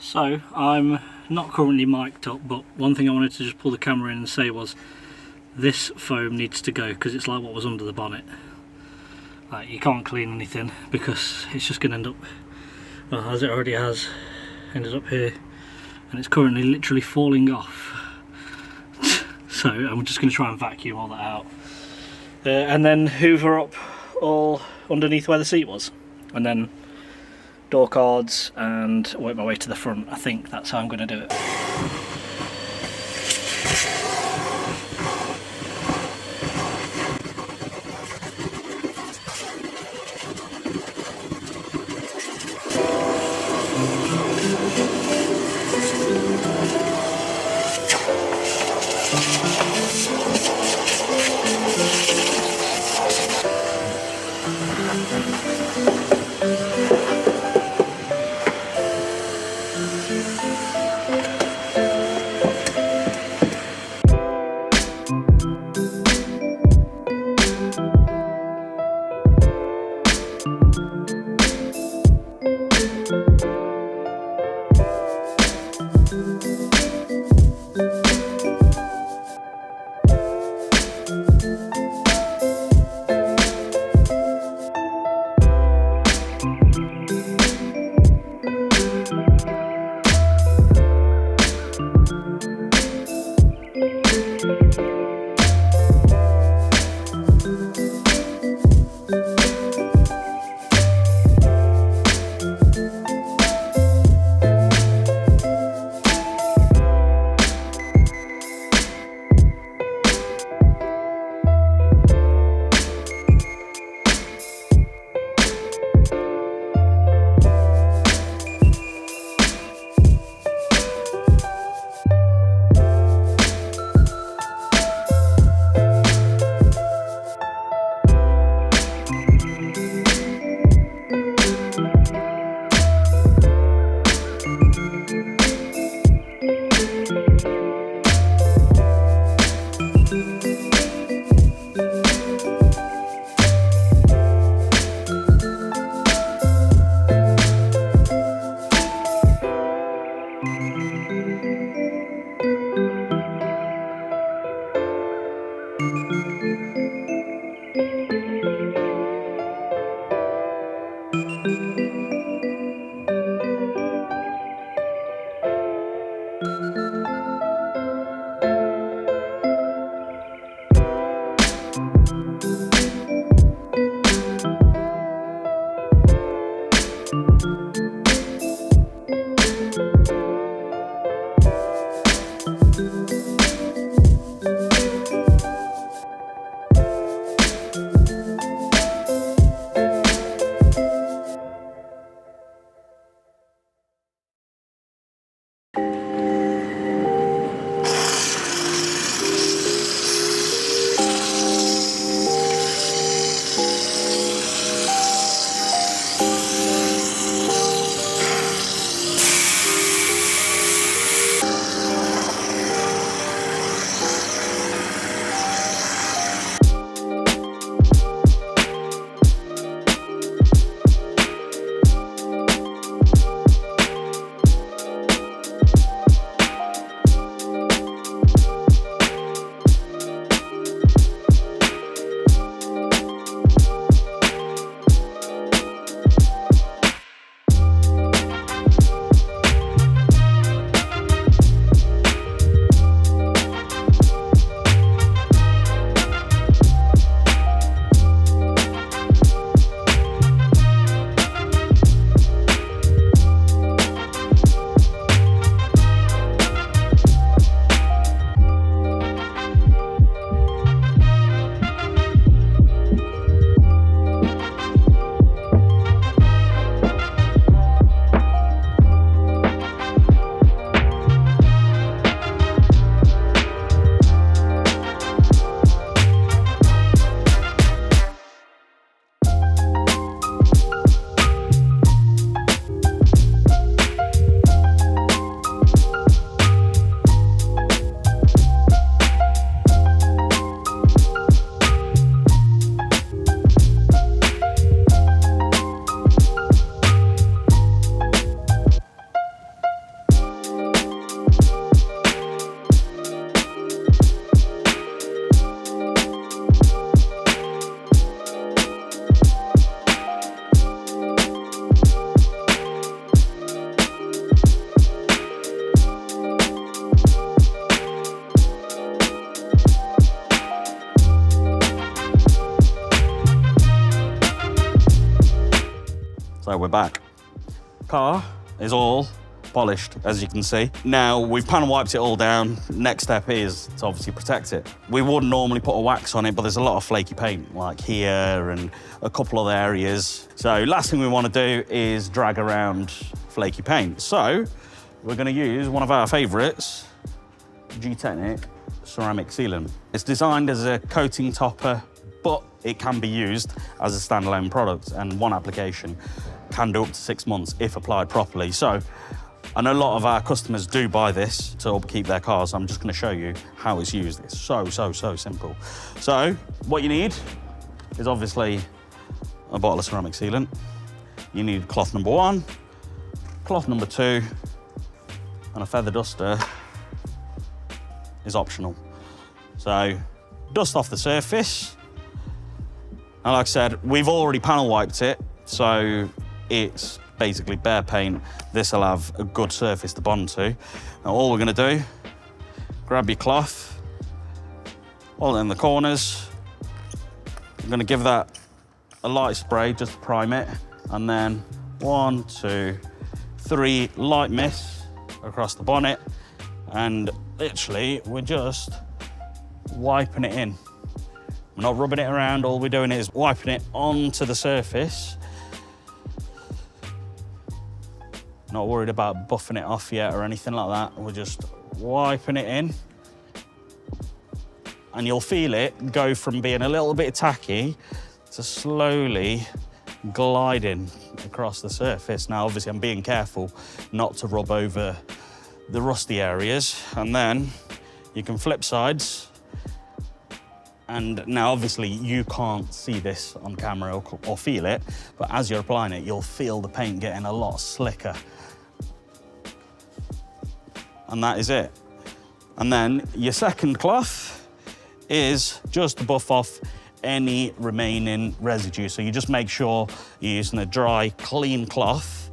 So I'm not currently mic'd up, but one thing I wanted to just pull the camera in and say was this foam needs to go because it's like what was under the bonnet. Like, you can't clean anything because it's just going to end up, well, as it already has, ended up here, and it's currently literally falling off. So I'm just going to try and vacuum all that out, and then hoover up all underneath where the seat was, and then door cards and work my way to the front. I think that's how I'm going to do it. back. Car is all polished, as you can see. Now, we've panel wiped it all down. Next step is to obviously protect it. We wouldn't normally put a wax on it, but there's a lot of flaky paint, like here and a couple other areas. So last thing we want to do is drag around flaky paint. So we're going to use one of our favorites, G-Technic ceramic sealant. It's designed as a coating topper, but it can be used as a standalone product, and one application can do up to 6 months if applied properly. So I know a lot of our customers do buy this to upkeep their cars. I'm just going to show you how it's used. It's so simple. So what you need is obviously a bottle of ceramic sealant. You need cloth number 1, cloth number 2, and a feather duster is optional. So dust off the surface. And like I said, we've already panel wiped it, so it's basically bare paint. This will have a good surface to bond to. Now all we're gonna do, grab your cloth, hold it in the corners. I'm gonna give that a light spray just to prime it, and then 1, 2, 3 light mists across the bonnet, and literally we're just wiping it in. We're not rubbing it around, all we're doing is wiping it onto the surface. Not worried about buffing it off yet or anything like that. We're just wiping it in. And you'll feel it go from being a little bit tacky to slowly gliding across the surface. Now, obviously, I'm being careful not to rub over the rusty areas. And then you can flip sides. And now, obviously, you can't see this on camera or feel it, but as you're applying it, you'll feel the paint getting a lot slicker. And that is it. And then your second cloth is just to buff off any remaining residue. So you just make sure you're using a dry, clean cloth,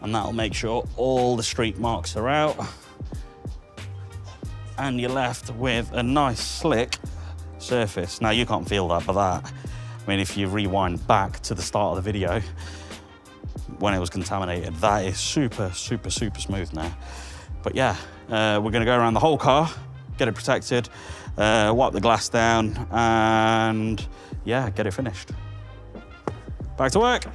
and that'll make sure all the streak marks are out. And you're left with a nice slick surface. Now you can't feel that, but that, I mean, if you rewind back to the start of the video, when it was contaminated, that is super smooth now. But yeah, we're gonna go around the whole car, get it protected, wipe the glass down, and yeah, get it finished. Back to work.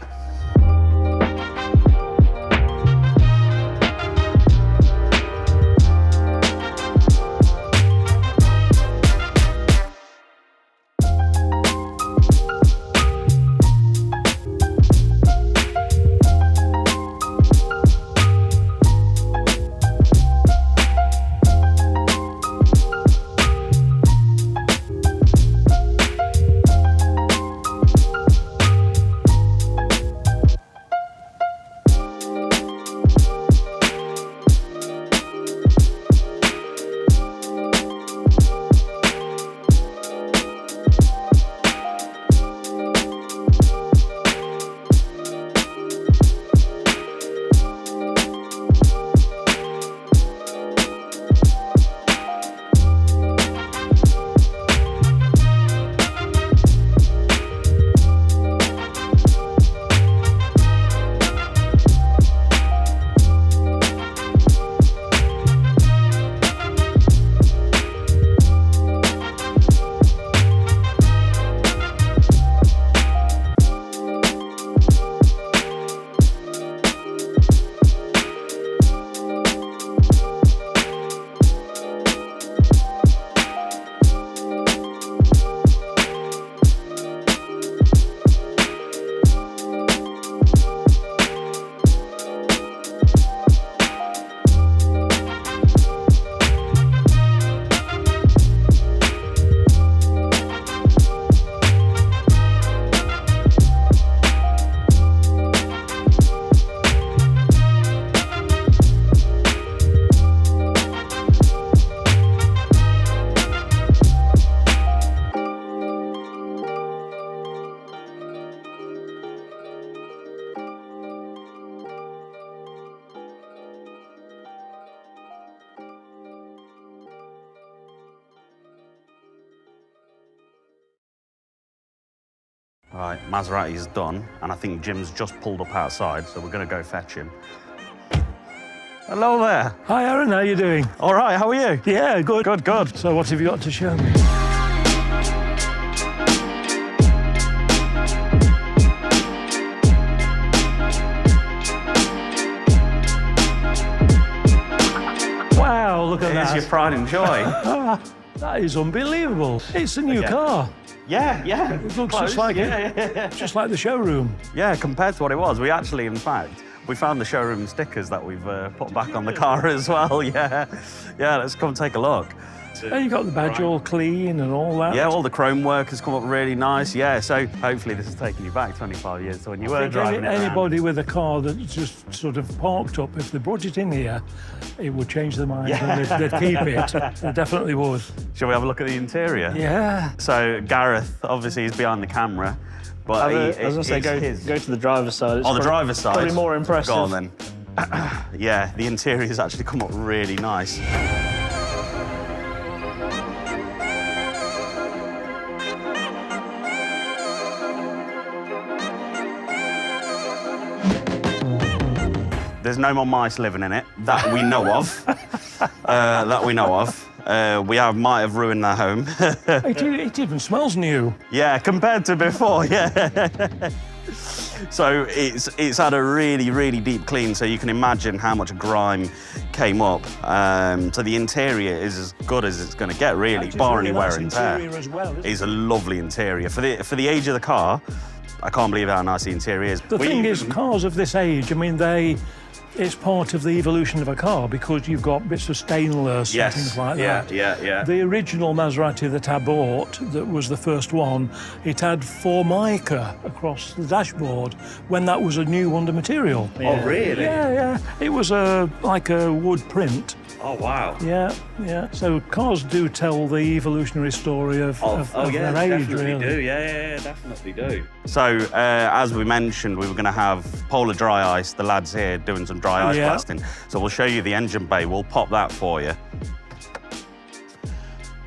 Right, Maserati's done, and I think Jim's just pulled up outside, so we're going to go fetch him. Hello there. Hi, Aaron. How you doing? All right, how are you? Yeah, good. Good, good. So what have you got to show me? Wow, look at Here's that. your pride and joy. That is unbelievable. It's a new car. Yeah. It looks Close. just like yeah. just like the showroom. Yeah, compared to what it was, we actually, in fact, we found the showroom stickers that we've put back on the car as well. Yeah, let's come take a look. And you got the badge all clean and all that. Yeah, all the chrome work has come up really nice. Yeah, so hopefully this has taken you back 25 years to when you were driving it around. Anybody with a car that just sort of parked up, if they brought it in here, it would change their mind and they'd keep it. They definitely would. Shall we have a look at the interior? Yeah. So Gareth, obviously, he's behind the camera, but I was going to say, go to the driver's side. It's on the driver's side. Probably more impressive. Go on then. Yeah, the interior has actually come up really nice. There's no more mice living in it that we know of. We might have ruined their home. It even smells new. Yeah, compared to before, yeah. So it's had a really, really deep clean, so you can imagine how much grime came up. So the interior is as good as it's going to get, really, barring any wear and tear. As well, It's a lovely interior. For the age of the car, I can't believe how nice the interior is. The thing is, cars of this age, I mean, it's part of the evolution of a car because you've got bits of stainless and things like that. Yeah. The original Maserati that I bought, that was the first one, it had Formica across the dashboard when that was a new Wonder material. Oh, really? Yeah. It was like a wood print. Oh, wow. Yeah. So cars do tell the evolutionary story of their age, really. Yeah, definitely do. So, as we mentioned, we were going to have Polar Dry Ice, the lads here, doing some dry ice blasting. So we'll show you the engine bay. We'll pop that for you.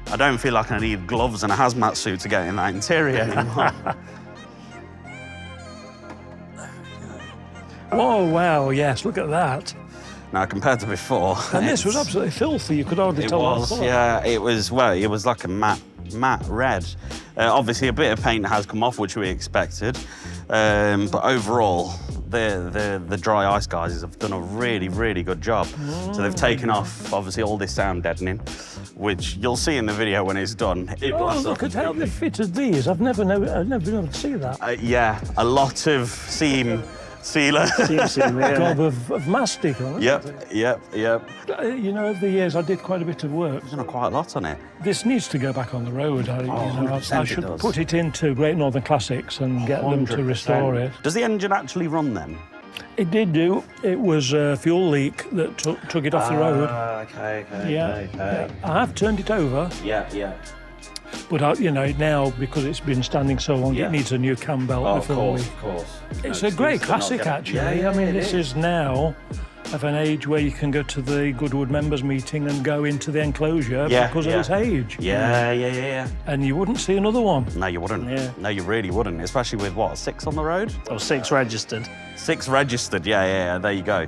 I don't feel like I need gloves and a hazmat suit to get in that interior anymore. Oh, wow, yes, look at that. Now, compared to before... And this was absolutely filthy. You could hardly tell what it was. Yeah, it was like a matte red. Obviously, a bit of paint has come off, which we expected. But overall, the dry ice guys have done a really, really good job. So they've taken off, obviously, all this sound deadening, which you'll see in the video when it's done. Look at how they fitted these. I've never been able to see that. Yeah, a lot of seam sealer. Gob of mastic on it. Yep. You know, over the years, I did quite a bit of work. There's done quite a lot on it. This needs to go back on the road. I should it does. put it into Great Northern Classics and get them to restore it. Does the engine actually run then? It did do. It was a fuel leak that took it off the road. Okay. Yeah. I have turned it over. Yeah. But now, because it's been standing so long, it needs a new cam belt before we... Of course. It's a great classic, actually. I mean, this is now of an age where you can go to the Goodwood members meeting and go into the enclosure because of its age. Yeah. And you wouldn't see another one. No, you wouldn't. Yeah. No, you really wouldn't, especially with, 6 on the road? Or 6 registered. 6 registered, yeah, there you go.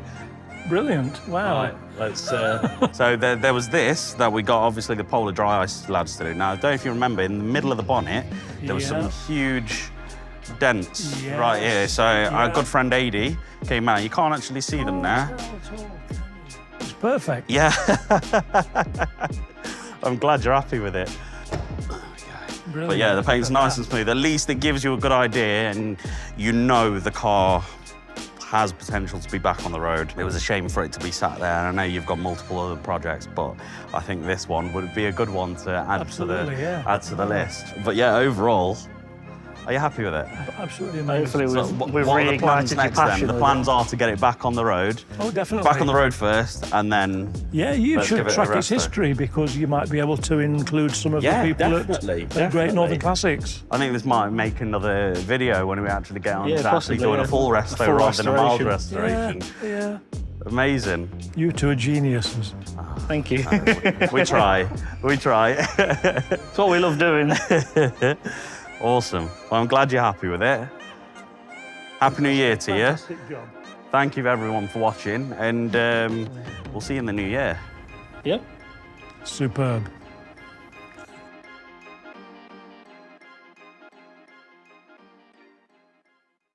Brilliant, wow. Right, let's... So there was this that we got, obviously, the Polar Dry Ice lads to do. Now, I don't know if you remember, in the middle of the bonnet, there was some huge dents right here. So our good friend Adi came out. You can't actually see them there. It's perfect. Yeah. I'm glad you're happy with it. Brilliant. But yeah, the paint's nice and smooth. At least it gives you a good idea and you know the car has potential to be back on the road. It was a shame for it to be sat there. And I know you've got multiple other projects, but I think this one would be a good one to add to the list. But yeah, overall, are you happy with it? Absolutely amazing. Hopefully we've what are the plans reignited your next then? passion. The plans are to get it back on the road. Oh, definitely. Back on the road first, and then... Yeah, you let's give should it a track its rest, though. history because you might be able to include some of the people at Great Northern Classics. I think this might make another video when we actually get on to actually possibly, doing a full resto rather than a mild restoration. restoration. Yeah. Amazing. You two are geniuses. Thank you. We try. It's what we love doing. Awesome. Well, I'm glad you're happy with it. Happy New Year to you. Fantastic job. Thank you everyone for watching, and we'll see you in the new year. Yep. Superb.